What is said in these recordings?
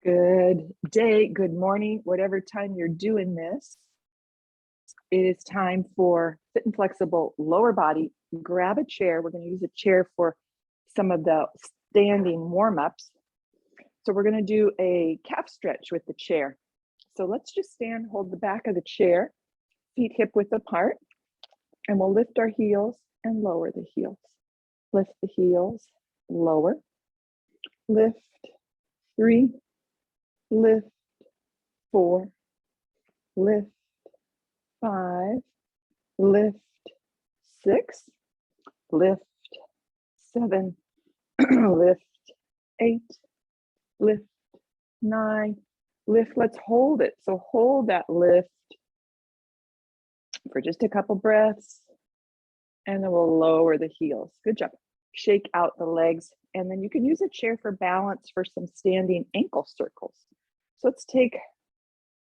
Good day, good morning, whatever time you're doing this. It is time for fit and flexible lower body. Grab a chair. We're going to use a chair for some of the standing warm-ups. So we're going to do a calf stretch with the chair. So let's just stand, hold the back of the chair, feet hip width apart, and we'll lift our heels and lower the heels. Lift the heels, lower, lift, 3, lift, 4, lift, 5, lift, 6, lift, 7, lift, 8, lift, 9, lift. Let's hold it. So hold that lift for just a couple breaths, and then we'll lower the heels. Good job. Shake out the legs, and then you can use a chair for balance for some standing ankle circles. So let's take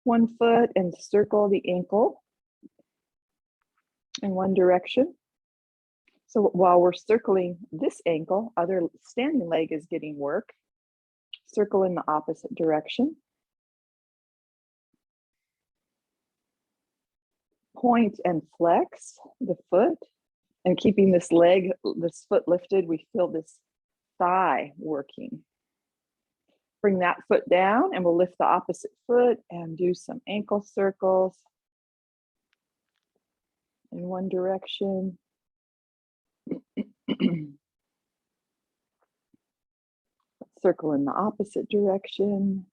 one foot and circle the ankle in one direction. So while we're circling this ankle, other standing leg is getting work. Circle in the opposite direction. Point and flex the foot, and keeping this leg, this foot lifted, we feel this thigh working. Bring that foot down, and we'll lift the opposite foot and do some ankle circles in one direction. Circle in the opposite direction.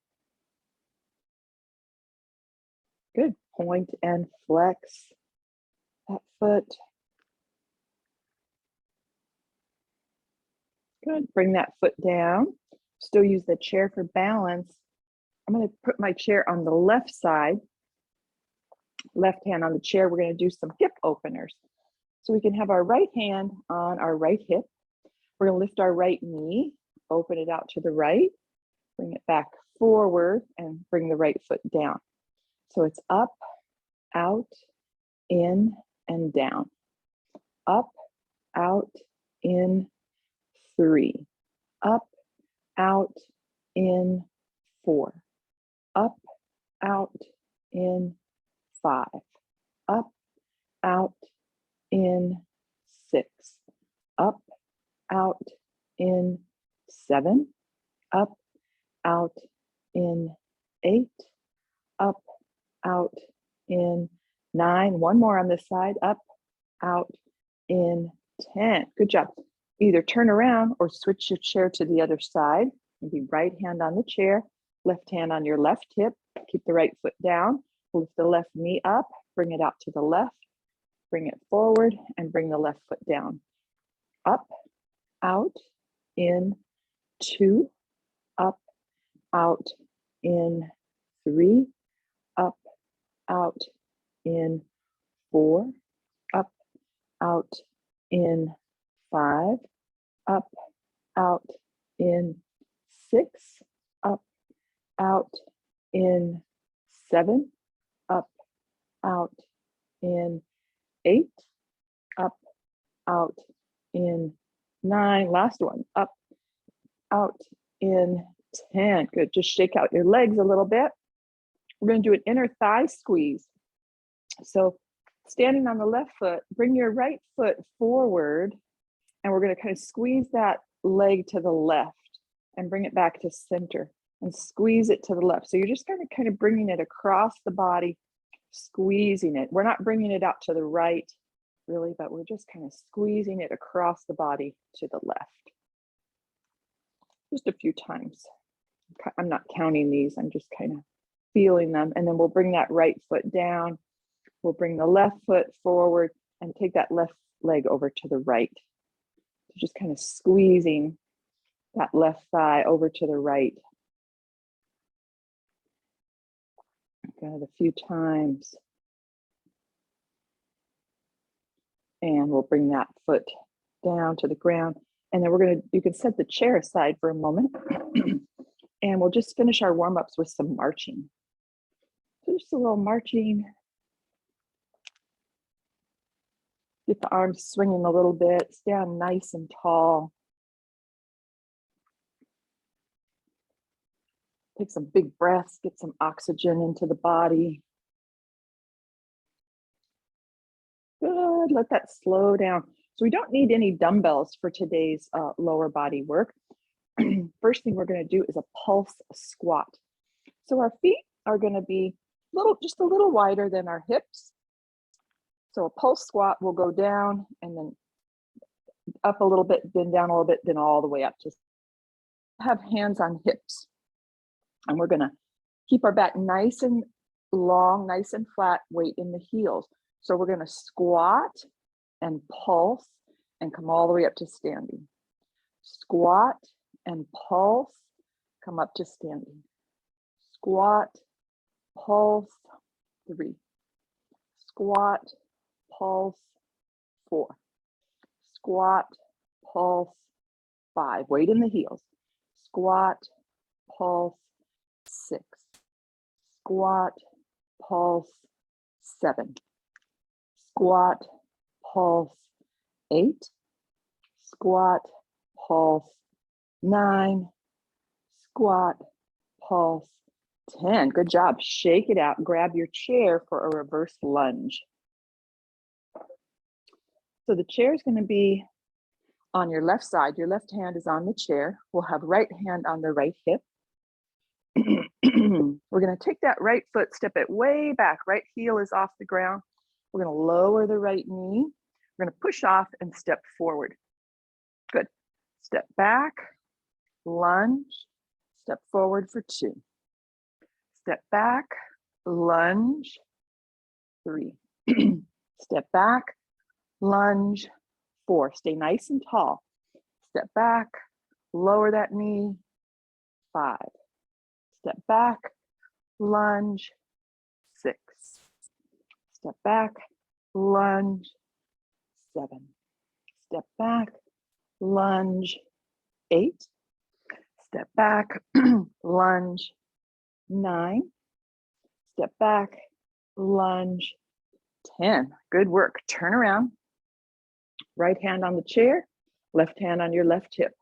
Good. Point and flex that foot. Good. Bring that foot down. Still use the chair for balance. I'm going to put my chair on the left side. Left hand on the chair. We're going to do some hip openers. So we can have our right hand on our right hip. We're going to lift our right knee, open it out to the right, bring it back forward, and bring the right foot down. So it's up, out, in, and down. Up, out, in, 3. Up, out, in, 4. Up, out, in, 5. Up, out, in, 6. Up, out, in, 7. Up, out, in, 8. Up, out, in, 9. One more on this side. Up, out, in, 10. Good job. Either turn around or switch your chair to the other side. Maybe right hand on the chair, left hand on your left hip. Keep the right foot down. Lift the left knee up, bring it out to the left, bring it forward, and bring the left foot down. Up, out, in, 2. Up, out, in, 3. Up, out, in, 4. Up, out, in, 5. Up, out, in, 6. Up, out, in, 7. Up, out, in, 8. Up, out, in, 9. Last one. Up, out, in, 10. Good. Just shake out your legs a little bit. We're going to do an inner thigh squeeze. So standing on the left foot, bring your right foot forward, and we're going to kind of squeeze that leg to the left and bring it back to center and squeeze it to the left. So you're just kind of bringing it across the body, squeezing it. We're not bringing it out to the right, really, but we're just kind of squeezing it across the body to the left. Just a few times. I'm not counting these. I'm just kind of feeling them. And then we'll bring that right foot down. We'll bring the left foot forward and take that left leg over to the right. So just kind of squeezing that left thigh over to the right. Got it a few times. And we'll bring that foot down to the ground. And then you can set the chair aside for a moment. And we'll just finish our warm-ups with some marching. So just a little marching. Get the arms swinging a little bit, stand nice and tall. Take some big breaths, get some oxygen into the body. Good, let that slow down. So we don't need any dumbbells for today's lower body work. First thing we're going to do is a pulse squat. So our feet are going to be just a little wider than our hips. So a pulse squat will go down and then up a little bit, then down a little bit, then all the way up. Just have hands on hips. And we're going to keep our back nice and long, nice and flat, weight in the heels. So we're going to squat and pulse and come all the way up to standing. Squat and pulse, come up to standing. Squat, pulse, 3. Squat, pulse, 4. Squat, pulse, 5. Weight in the heels. Squat, pulse, 6. Squat, pulse, 7. Squat, pulse, 8. Squat, pulse, 9. Squat, pulse, 10. Good job. Shake it out. Grab your chair for a reverse lunge. So the chair is going to be on your left side. Your left hand is on the chair. We'll have right hand on the right hip. We're going to take that right foot, step it way back. Right heel is off the ground. We're going to lower the right knee. We're going to push off and step forward. Good. Step back, lunge, step forward for 2. Step back, lunge, 3. Step back, lunge, 4. Stay nice and tall. Step back, lower that knee, 5. Step back, lunge, 6. Step back, lunge, 7. Step back, lunge, 8. Step back, lunge, 9. Step back, lunge, 10. Good work. Turn around. Right hand on the chair, left hand on your left hip.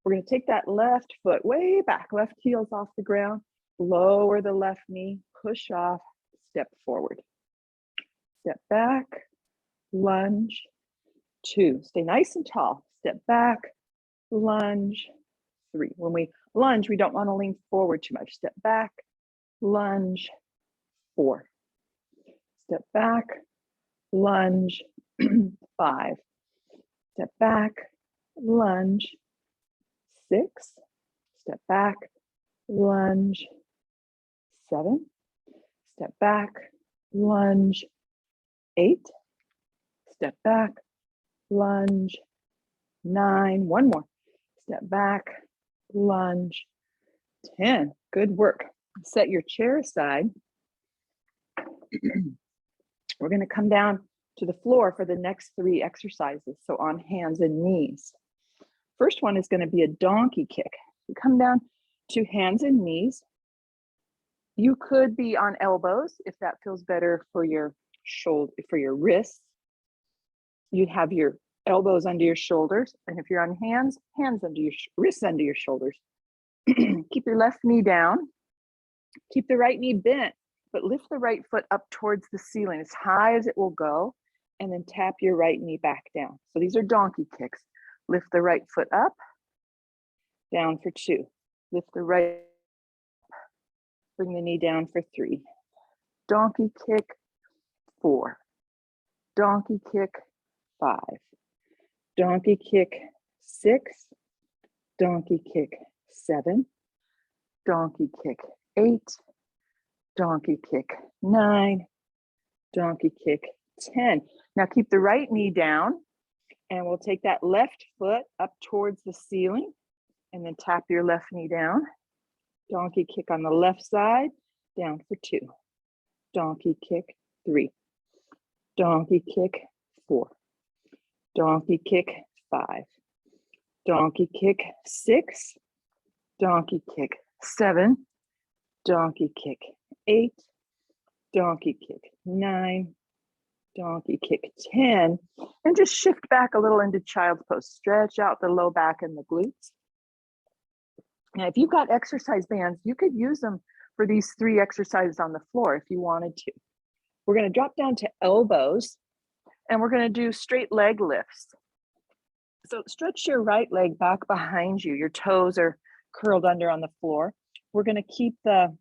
We're going to take that left foot way back, left heel's off the ground, lower the left knee, push off, step forward. Step back, lunge, 2. Stay nice and tall. Step back, lunge, 3. When we lunge, we don't want to lean forward too much. Step back, lunge, 4. Step back, lunge, 5. Step back, lunge, 6. Step back, lunge, 7. Step back, lunge, 8. Step back, lunge, 9. One more. Step back, lunge, 10. Good work. Set your chair aside. We're going to come down to the floor for the next 3 exercises. So on hands and knees. First one is going to be a donkey kick. You come down to hands and knees. You could be on elbows if that feels better for your shoulder, for your wrists. You'd have your elbows under your shoulders, and if you're on hands, hands under your wrists under your shoulders. Keep your left knee down. Keep the right knee bent, but lift the right foot up towards the ceiling as high as it will go, and then tap your right knee back down. So these are donkey kicks. Lift the right foot up, down for 2. Lift the right, bring the knee down for 3. Donkey kick, 4. Donkey kick, 5. Donkey kick, 6. Donkey kick, 7. Donkey kick, 8. Donkey kick, 9. Donkey kick, 10. Now keep the right knee down, and we'll take that left foot up towards the ceiling and then tap your left knee down. Donkey kick on the left side, down for 2. Donkey kick, 3. Donkey kick, 4. Donkey kick, 5. Donkey kick, 6. Donkey kick, 7. Donkey kick, 8. Donkey kick, 9. Donkey kick, 10. And just shift back a little into child's pose. Stretch out the low back and the glutes. Now, if you've got exercise bands, you could use them for these 3 exercises on the floor if you wanted to. We're going to drop down to elbows, and we're going to do straight leg lifts. So stretch your right leg back behind you. Your toes are curled under on the floor. We're going to keep the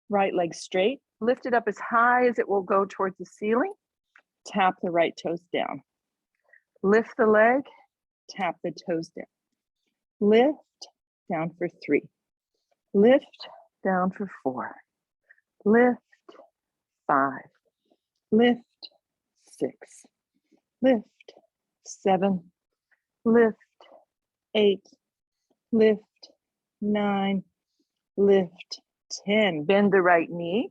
right leg straight, lift it up as high as it will go towards the ceiling. Tap the right toes down. Lift the leg, tap the toes down. Lift, down for 3. Lift, down for 4. Lift, 5. Lift, 6. Lift, 7. Lift, 8. Lift, 9. Lift, 10. Bend the right knee,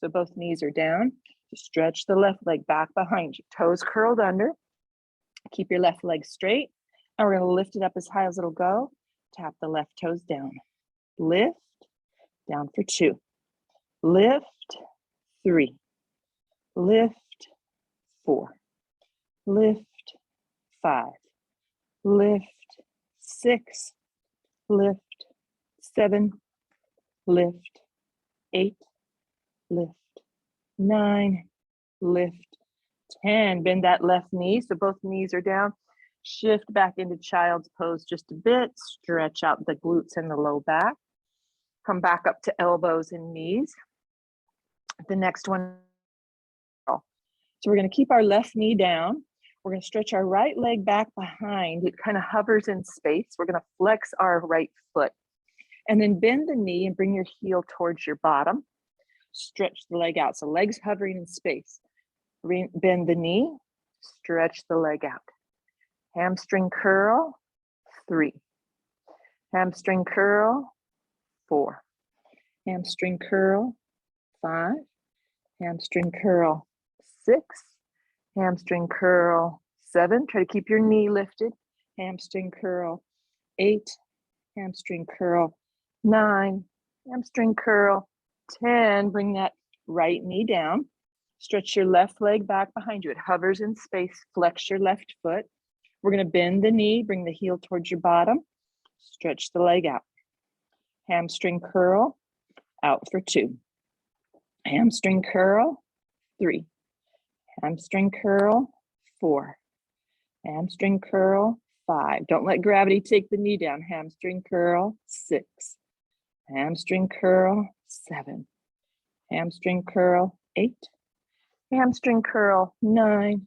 so both knees are down. Stretch the left leg back behind you. Toes curled under. Keep your left leg straight. And we're going to lift it up as high as it'll go. Tap the left toes down. Lift, down for 2. Lift, 3. Lift, 4. Lift, 5. Lift, 6. Lift, 7. Lift, 8. Lift, 9. Lift, 10. Bend that left knee so both knees are down. Shift back into child's pose just a bit. Stretch out the glutes and the low back. Come back up to elbows and knees. The next one. So we're going to keep our left knee down. We're going to stretch our right leg back behind. It kind of hovers in space. We're going to flex our right foot. And then bend the knee and bring your heel towards your bottom. Stretch the leg out. So legs hovering in space. Bend the knee. Stretch the leg out. Hamstring curl, 3. Hamstring curl, 4. Hamstring curl, 5. Hamstring curl, 6. Hamstring curl, 7. Try to keep your knee lifted. Hamstring curl, 8. Hamstring curl, 9. Hamstring curl, 10. Bring that right knee down. Stretch your left leg back behind you. It hovers in space. Flex your left foot. We're going to bend the knee, bring the heel towards your bottom, stretch the leg out. Hamstring curl, out for 2. Hamstring curl, 3. Hamstring curl, 4. Hamstring curl, 5. Don't let gravity take the knee down. Hamstring curl, 6. Hamstring curl, 7. Hamstring curl, 8. Hamstring curl, 9.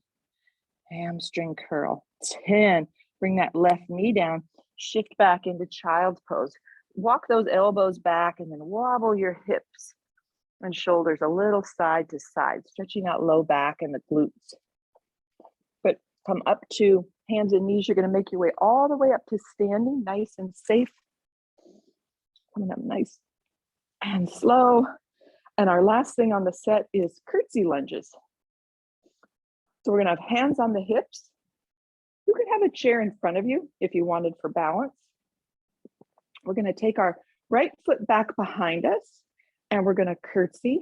Hamstring curl, 10. Bring that left knee down. Shift back into child's pose. Walk those elbows back and then wobble your hips and shoulders a little side to side, stretching out low back and the glutes. But come up to hands and knees. You're going to make your way all the way up to standing, nice and safe. Coming up nice and slow. And our last thing on the set is curtsey lunges. So we're going to have hands on the hips. You could have a chair in front of you if you wanted for balance. We're going to take our right foot back behind us and we're going to curtsy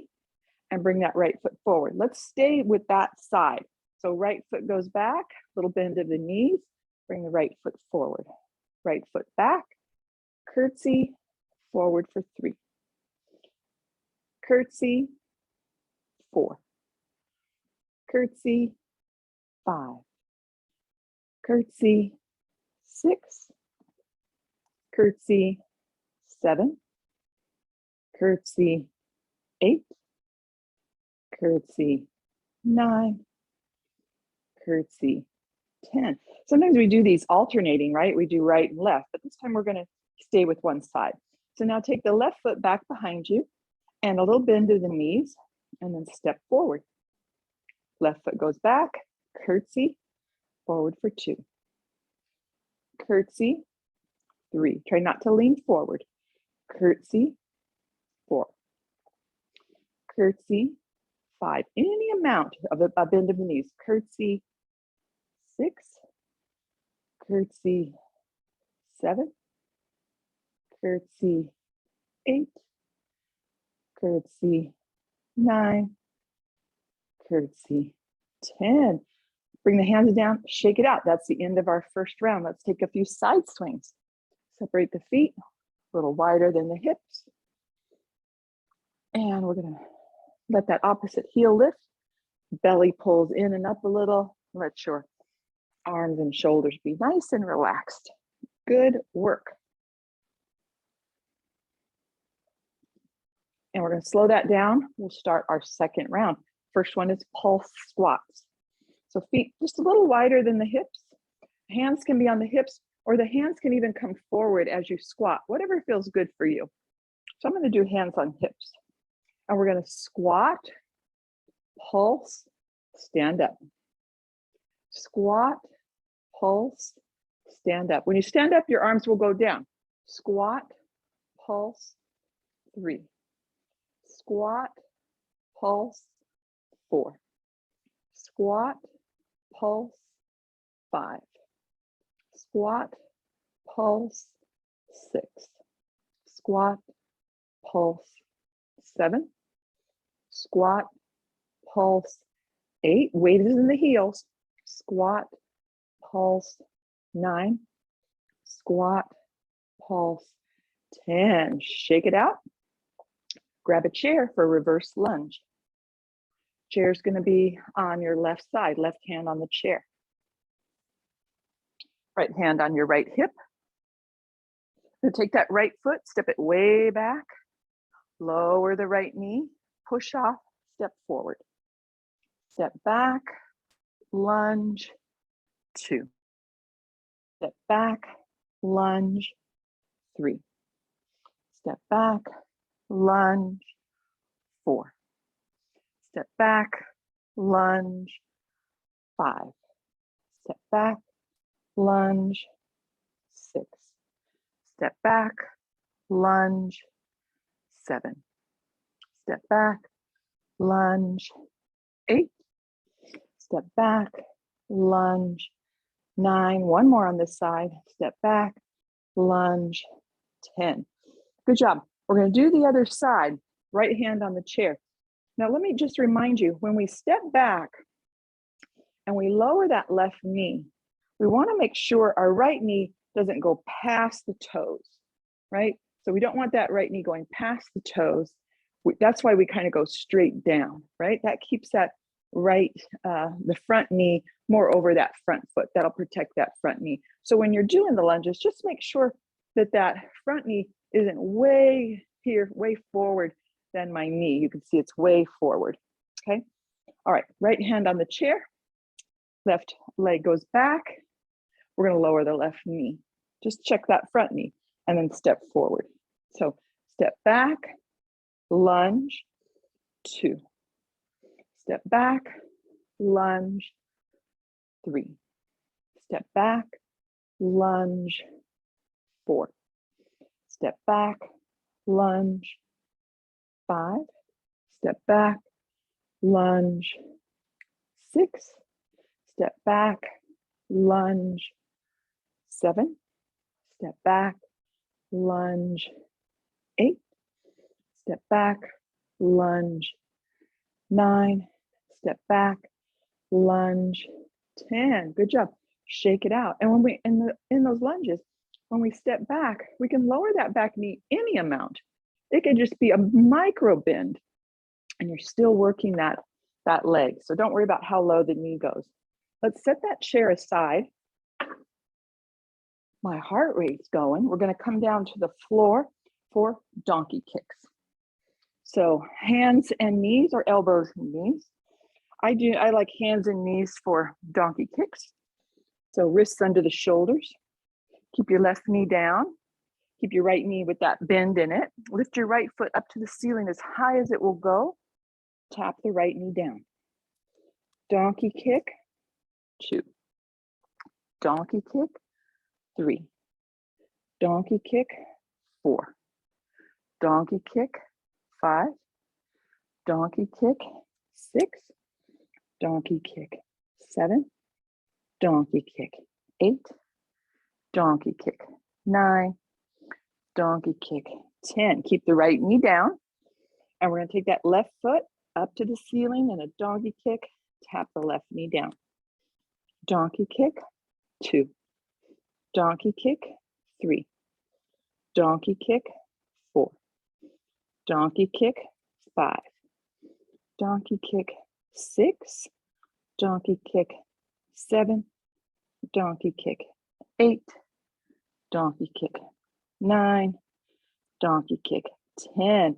and bring that right foot forward. Let's stay with that side. So right foot goes back, little bend of the knees, bring the right foot forward. Right foot back, curtsy, forward for 3. Curtsy, 4. Curtsy, 5. Curtsy, 6. Curtsy, 7. Curtsy, 8. Curtsy, 9. Curtsy, 10. Sometimes we do these alternating, right? We do right and left, but this time we're going to stay with one side. So now take the left foot back behind you and a little bend to the knees and then step forward. Left foot goes back, curtsy, forward for 2. Curtsy, 3. Try not to lean forward. Curtsy, 4. Curtsy, 5. Any amount of a bend of the knees. Curtsy, 6. Curtsy, 7. Curtsy, 8. Curtsy, 9. Curtsy, 10. Bring the hands down, shake it out. That's the end of our first round. Let's take a few side swings. Separate the feet, a little wider than the hips. And we're gonna let that opposite heel lift. Belly pulls in and up a little. Let your arms and shoulders be nice and relaxed. Good work. And we're gonna slow that down. We'll start our second round. First one is pulse squats. So feet just a little wider than the hips. Hands can be on the hips, or the hands can even come forward as you squat, whatever feels good for you. So I'm gonna do hands on hips. And we're gonna squat, pulse, stand up. Squat, pulse, stand up. When you stand up, your arms will go down. Squat, pulse, 3. Squat, pulse, 4. Squat, pulse, 5. Squat, pulse, 6. Squat, pulse, 7. Squat, pulse, 8. Weight is in the heels. Squat, pulse, 9. Squat, pulse, 10. Shake it out. Grab a chair for reverse lunge. Chair's going to be on your left side, left hand on the chair. Right hand on your right hip. Now take that right foot, step it way back. Lower the right knee, push off, step forward. Step back, lunge, 2. Step back, lunge, 3. Step back, lunge, 4. Step back, lunge, 5. Step back, lunge, 6. Step back, lunge, 7. Step back, lunge, 8. Step back, lunge, 9. One more on this side. Step back, lunge, 10. Good job. We're going to do the other side, right hand on the chair. Now, let me just remind you, when we step back and we lower that left knee, we want to make sure our right knee doesn't go past the toes, right? So we don't want that right knee going past the toes. That's why we kind of go straight down, right? That keeps that right, the front knee more over that front foot. That'll protect that front knee. So when you're doing the lunges, just make sure that that front knee isn't way here, way forward than my knee. You can see it's way forward, okay? All right, right hand on the chair, left leg goes back. We're gonna lower the left knee. Just check that front knee and then step forward. So step back, lunge, 2. Step back, lunge, 3. Step back, lunge, 4. Step back, lunge, 5. Step back, lunge, 6. Step back, lunge, 7. Step back, lunge, 8. Step back, lunge, 9. Step back, lunge, 10. Good job. Shake it out. And when we in those lunges, when we step back, we can lower that back knee any amount. It could just be a micro bend, and you're still working that leg. So don't worry about how low the knee goes. Let's set that chair aside. My heart rate's going. We're going to come down to the floor for donkey kicks. So hands and knees, or elbows and knees. I like hands and knees for donkey kicks. So wrists under the shoulders. Keep your left knee down. Keep your right knee with that bend in it. Lift your right foot up to the ceiling as high as it will go. Tap the right knee down. Donkey kick, 2. Donkey kick, 3. Donkey kick, 4. Donkey kick, 5. Donkey kick, 6. Donkey kick, 7. Donkey kick, 8. Donkey kick, 9. Donkey kick, 10. Keep the right knee down. And we're going to take that left foot up to the ceiling and a donkey kick. Tap the left knee down. Donkey kick, 2. Donkey kick, 3. donkey kick, 4, donkey kick, 5, donkey kick, 6, donkey kick, 7, donkey kick, 8, donkey kick, 9, donkey kick, 10.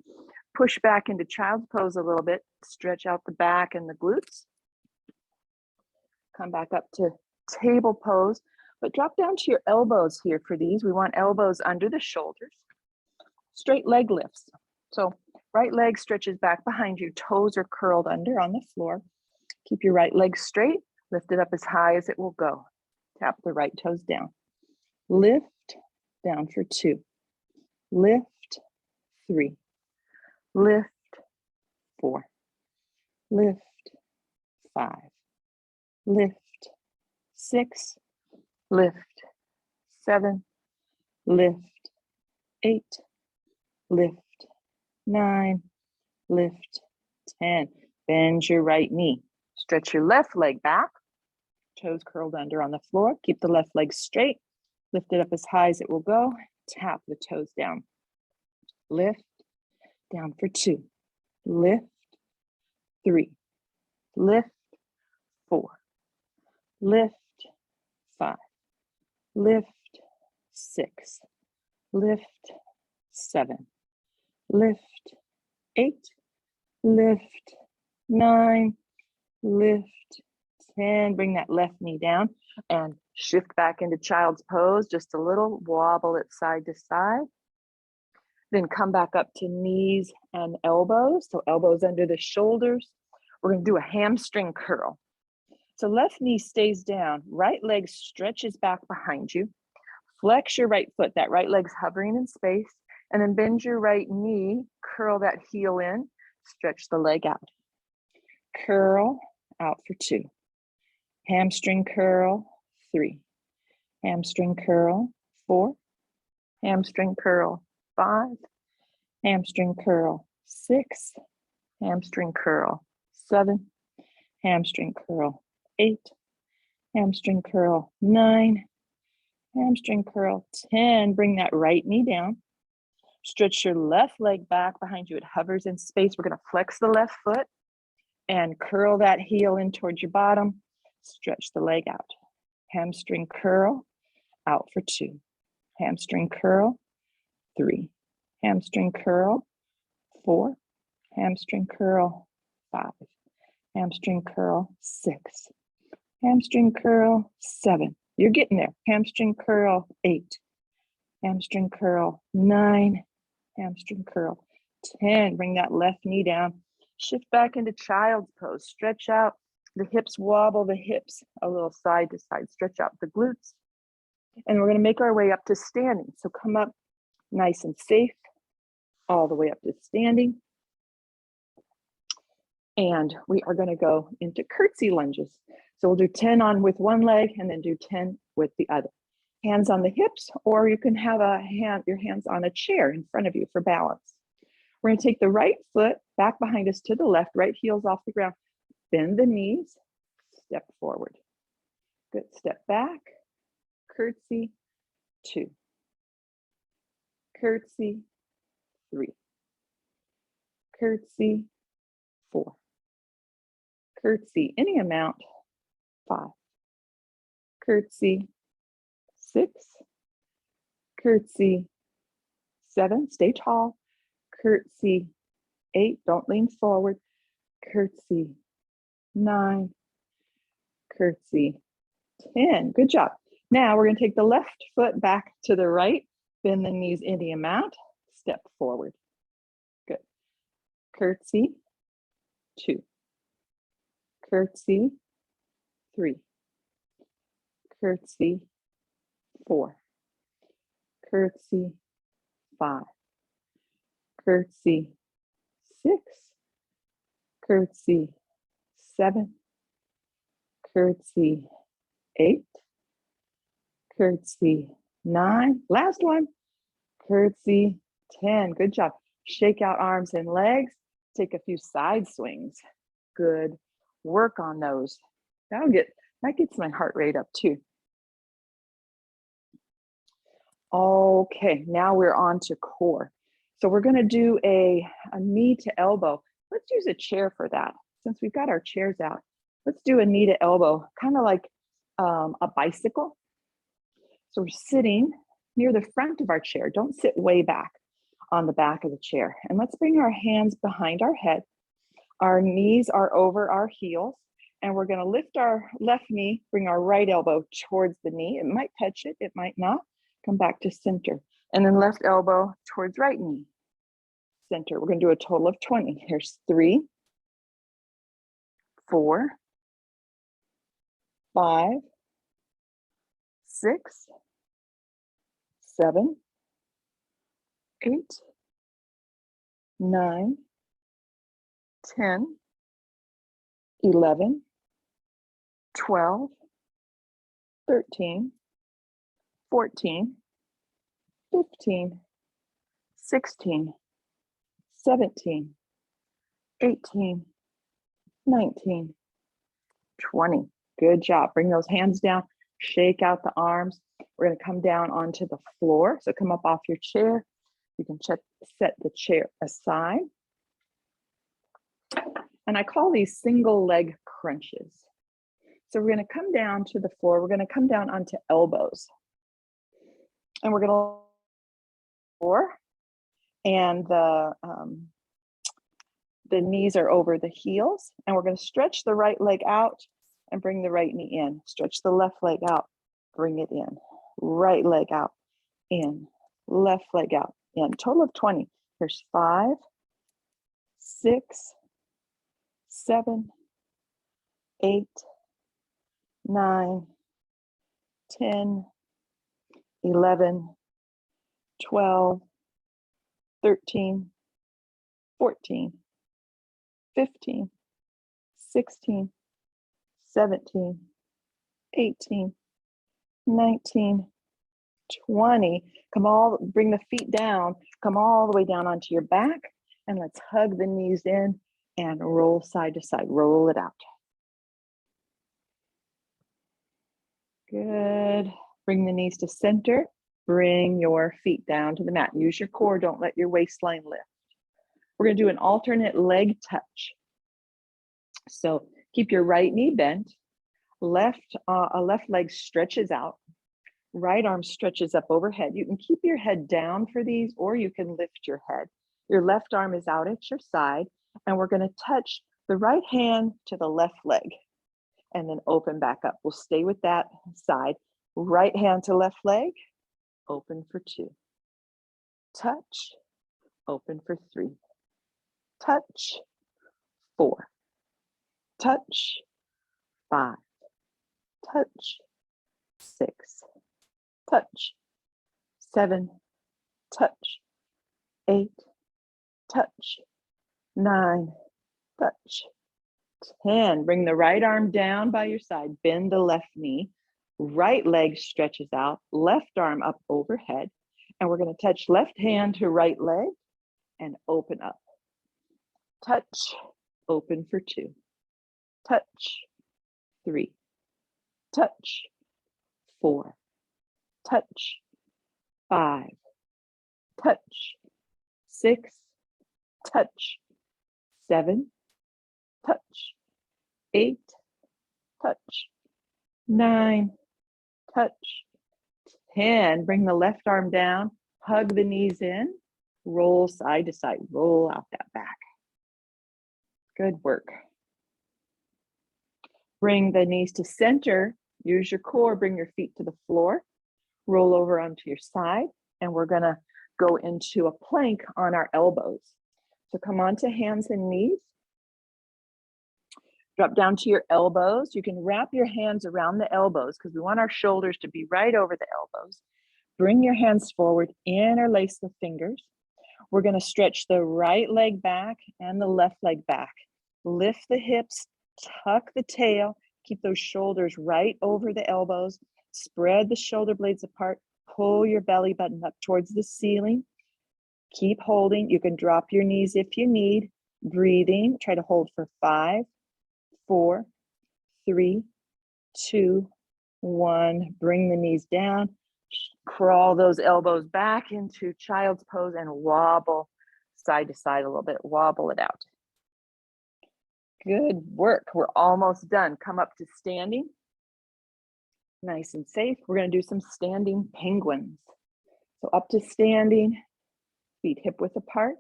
Push back into child's pose a little bit, stretch out the back and the glutes. Come back up to table pose, but drop down to your elbows here for these. We want elbows under the shoulders. Straight leg lifts. So right leg stretches back behind you, toes are curled under on the floor. Keep your right leg straight, lift it up as high as it will go. Tap the right toes down. Lift, down for 2. Lift, 3. Lift, 4. Lift, 5. Lift, 6. Lift, 7. Lift, 8. Lift, 9. Lift, 10. Bend your right knee. Stretch your left leg back. Toes curled under on the floor. Keep the left leg straight. Lift it up as high as it will go. Tap the toes down. Lift, down for 2. Lift, 3. Lift, 4. Lift, 5. Lift, 6. Lift, 7. Lift, 8. Lift, 9. Lift, 10. Bring that left knee down and shift back into child's pose. Just a little wobble it side to side. Then come back up to knees and elbows. So elbows under the shoulders. We're going to do a hamstring curl. So left knee stays down, right leg stretches back behind you. Flex your right foot, that right leg's hovering in space, and then bend your right knee, curl that heel in, stretch the leg out. Curl out for 2. Hamstring curl, 3. Hamstring curl, 4. Hamstring curl, 5. Hamstring curl, 6. Hamstring curl, 7. Hamstring curl, 8. Hamstring curl, 9. Hamstring curl, 10. Bring that right knee down. Stretch your left leg back behind you. It hovers in space. We're going to flex the left foot and curl that heel in towards your bottom. Stretch the leg out. Hamstring curl, out for 2. Hamstring curl, 3. Hamstring curl, 4. Hamstring curl, 5. Hamstring curl, 6. Hamstring curl, 7. You're getting there. Hamstring curl, 8. Hamstring curl, 9. Hamstring curl, 10. Bring that left knee down. Shift back into child's pose. Stretch out the hips, wobble the hips a little side to side. Stretch out the glutes. And we're going to make our way up to standing. So come up nice and safe all the way up to standing. And we are going to go into curtsey lunges. So we'll do 10 on with one leg and then do 10 with the other. Hands on the hips, or you can have your hands on a chair in front of you for balance. We're going to take the right foot back behind us to the left, right heel's off the ground. Bend the knees, step forward. Good, step back, curtsey, 2. Curtsey, 3. Curtsey, 4. Curtsey, any amount, 5. Curtsey, 6. Curtsey, 7. Stay tall. Curtsey, 8. Don't lean forward. Curtsey, 9. Curtsey, 10. Good job. Now we're going to take the left foot back to the right. Bend the knees any amount. Step forward. Good. Curtsey, 2. Curtsey, 3. Curtsey, 4. Curtsey, 5. Curtsey, 6. Curtsey, 7. Curtsey, 8. Curtsey, 9. Last one. Curtsey, 10. Good job. Shake out arms and legs. Take a few side swings. Good. Work on those. That gets my heart rate up too. Okay, now we're on to core. So we're gonna do a knee to elbow. Let's use a chair for that. Since we've got our chairs out, let's do a knee to elbow, kind of like a bicycle. So we're sitting near the front of our chair. Don't sit way back on the back of the chair. And let's bring our hands behind our head. Our knees are over our heels. And we're gonna lift our left knee, bring our right elbow towards the knee. It might touch it, it might not. Come back to center. And then left elbow towards right knee. Center. We're gonna do a total of 20. Here's 3, 4, 5, 6, 7, 8, 9, 10, 11, 12, 13, 14, 15, 16, 17, 18, 19, 20. Good job. Bring those hands down, shake out the arms. We're going to come down onto the floor. So come up off your chair. You can set the chair aside. And I call these single leg crunches. So we're going to come down to the floor. We're going to come down onto elbows. And we're going to floor, and the knees are over the heels. And we're going to stretch the right leg out and bring the right knee in. Stretch the left leg out, bring it in. Right leg out, in. Left leg out, in. Total of 20. Here's 5, 6, 7, 8, 9, 10, 11, 12, 13, 14, 15, 16, 17, 18, 19, 20. Bring the feet down, come all the way down onto your back, and let's hug the knees in and roll side to side, roll it out. Good. Bring the knees to center. Bring your feet down to the mat. Use your core, don't let your waistline lift. We're gonna do an alternate leg touch. So keep your right knee bent. Left leg stretches out. Right arm stretches up overhead. You can keep your head down for these, or you can lift your head. Your left arm is out at your side, and we're gonna touch the right hand to the left leg and then open back up. We'll stay with that side. Right hand to left leg, open for 2. Touch, open for 3. Touch, 4. Touch, 5. Touch, 6. Touch, 7. Touch, 8. Touch, 9. Touch, 10. Bring the right arm down by your side. Bend the left knee. Right leg stretches out. Left arm up overhead. And we're going to touch left hand to right leg and open up. Touch, open for 2. Touch, 3. Touch, 4. Touch, 5. Touch, 6. Touch, 7. Touch, 8. Touch, 9. Touch, 10. Bring the left arm down, hug the knees in, roll side to side, roll out that back. Good work. Bring the knees to center, use your core, bring your feet to the floor, roll over onto your side, and we're gonna go into a plank on our elbows. So come onto hands and knees. Drop down to your elbows. You can wrap your hands around the elbows because we want our shoulders to be right over the elbows. Bring your hands forward, interlace the fingers. We're going to stretch the right leg back and the left leg back. Lift the hips, tuck the tail, keep those shoulders right over the elbows. Spread the shoulder blades apart, pull your belly button up towards the ceiling. Keep holding. You can drop your knees if you need. Breathing, try to hold for 5, 4, 3, 2, 1. Bring the knees down, Crawl those elbows back into child's pose and wobble side to side a little bit. Wobble it out. Good work. We're almost done. Come up to standing. Nice and safe. We're going to do some standing penguins. So up to standing, feet hip width apart,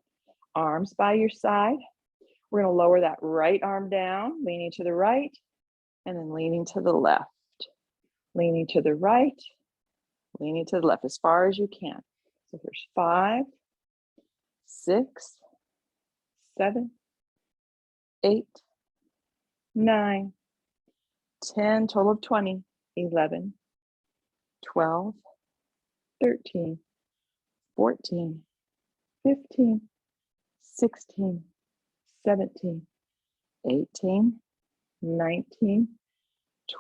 arms by your side. We're going to lower that right arm down, leaning to the right, and then leaning to the left. Leaning to the right, leaning to the left as far as you can. So here's 5, 6, 7, 8, 9, 10, total of 20, 11, 12, 13, 14, 15, 16, 17, 18, 19,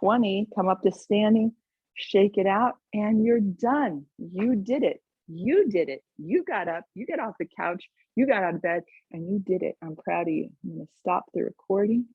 20. Come up to standing, shake it out, and you're done. You did it. You did it. You got up, you got off the couch, you got out of bed, and you did it. I'm proud of you. I'm going to stop the recording.